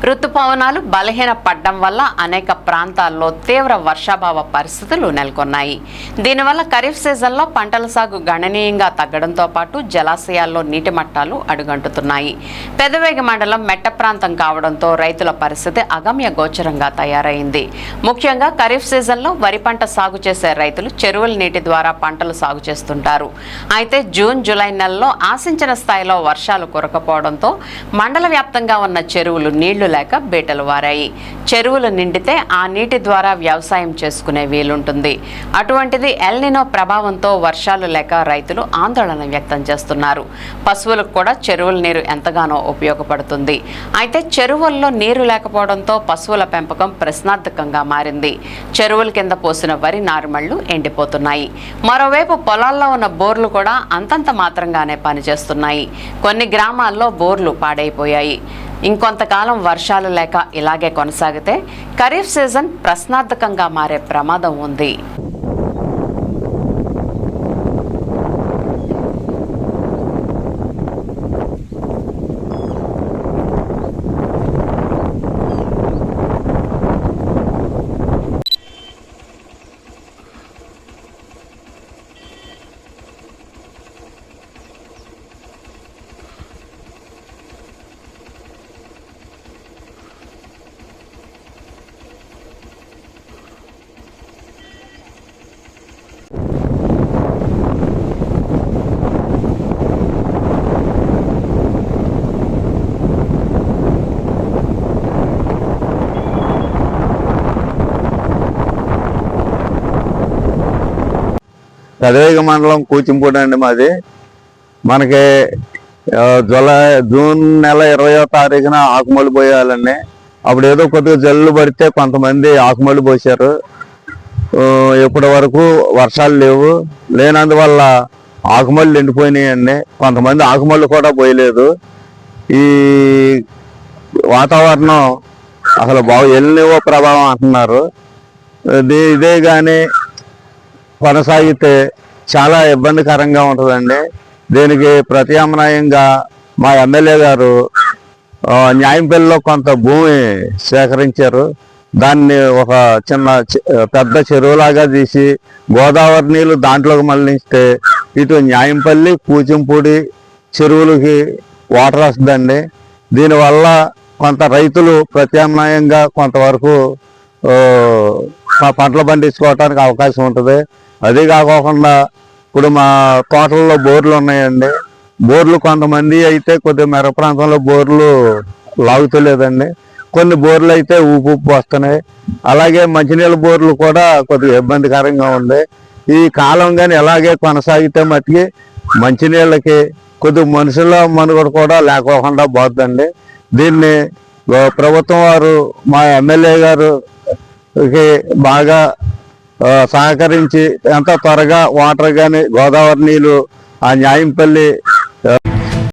రుతుపవనాలు బలహీన పడడం వల్ల అనేక ప్రాంతాల్లో తీవ్ర వర్షాభావ పరిస్థితులు నెలకొన్నాయి. దీనివల్ల ఖరీఫ్ సీజన్లో పంటల సాగు గణనీయంగా తగ్గడంతో పాటు జలాశయాల్లో నీటి మట్టాలు అడుగంటుతున్నాయి. పెదవేగి మండలం మెట్ట ప్రాంతం కావడంతో రైతుల పరిస్థితి అగమ్య గోచరంగా తయారైంది. ముఖ్యంగా ఖరీఫ్ సీజన్లో వరి పంట సాగు చేసే రైతులు చెరువుల నీటి ద్వారా పంటలు సాగు చేస్తుంటారు. అయితే జూన్ జూలై నెలలో ఆశించిన స్థాయిలో వర్షాలు కురకపోవడంతో మండల వ్యాప్తంగా ఉన్న చెరువులు నీళ్లు లేక బేటలు వారాయి. చెరువులు నిండితే ఆ నీటి ద్వారా వ్యవసాయం చేసుకునే వీలుంటుంది. అటువంటిది ఎల్ నినో ప్రభావంతో వర్షాలు లేక రైతులు ఆందోళన వ్యక్తం చేస్తున్నారు. పశువులకు కూడా చెరువుల నీరు ఎంతగానో ఉపయోగపడుతుంది. అయితే చెరువుల్లో నీరు లేకపోవడంతో పశువుల పెంపకం ప్రశ్నార్థకంగా మారింది. చెరువుల కింద పోసిన వరి నారుమళ్లు ఎండిపోతున్నాయి. మరోవైపు పొలాల్లో ఉన్న బోర్లు కూడా అంతంత మాత్రంగానే పనిచేస్తున్నాయి. కొన్ని గ్రామాల్లో బోర్లు పాడైపోయాయి. ఇంకొంతకాలం వర్షాలు లేక ఇలాగే కొనసాగితే ఖరీఫ్ సీజన్ ప్రశ్నార్థకంగా మారే ప్రమాదం ఉంది. పెదవేగి మండలం కూచింపూడి అండి మాది. మనకి జూన్ నెల 20వ తారీఖున ఆకుమల్లి పోయాలండి. అప్పుడు ఏదో కొద్దిగా జల్లు పడితే కొంతమంది ఆకుమల్లి పోసారు. ఇప్పటి వరకు వర్షాలు లేనందువల్ల ఆకుమల్లి ఎండిపోయినాయండి. కొంతమంది ఆకుమల్లి కూడా పోయలేదు. ఈ వాతావరణం అసలు ఎల్ నినో ప్రభావం అంటున్నారు. ఇదే కానీ కొనసాగితే చాలా ఇబ్బందికరంగా ఉంటుందండి. దీనికి ప్రత్యామ్నాయంగా మా ఎమ్మెల్యే గారు న్యాయంపల్లిలో కొంత భూమి సేకరించారు. దాన్ని ఒక పెద్ద చెరువులాగా తీసి గోదావరి నీళ్ళు దాంట్లోకి మళ్లిస్తే ఇటు న్యాయంపల్లి కూచింపూడి చెరువులకి వాటర్ వస్తుందండి. దీనివల్ల కొంత రైతులు ప్రత్యామ్నాయంగా కొంతవరకు పంటలు పండించుకోవడానికి అవకాశం ఉంటుంది. అదే కాకుండా ఇప్పుడు మా తోటల్లో బోర్లు ఉన్నాయండి. బోర్లు కొంతమంది అయితే కొద్దిగా మెర ప్రాంతంలో బోర్లు లాగుతలేదండి. కొన్ని బోర్లు అయితే ఊపు వస్తున్నాయి. అలాగే మంచినీళ్ళ బోర్లు కూడా కొద్దిగా ఇబ్బందికరంగా ఉంది. ఈ కాలం కానీ ఎలాగే కొనసాగితే మట్టుకి మంచినీళ్ళకి కొద్దిగా మనుషుల మనుగడ కూడా లేకోకుండా పోతుందండి. దీన్ని ప్రభుత్వం వారు మా ఎమ్మెల్యే గారికి బాగా సహకరించి ఎంత త్వరగా వాటర్ కానీ గోదావరి నీళ్ళు ఆ న్యాయంపల్లి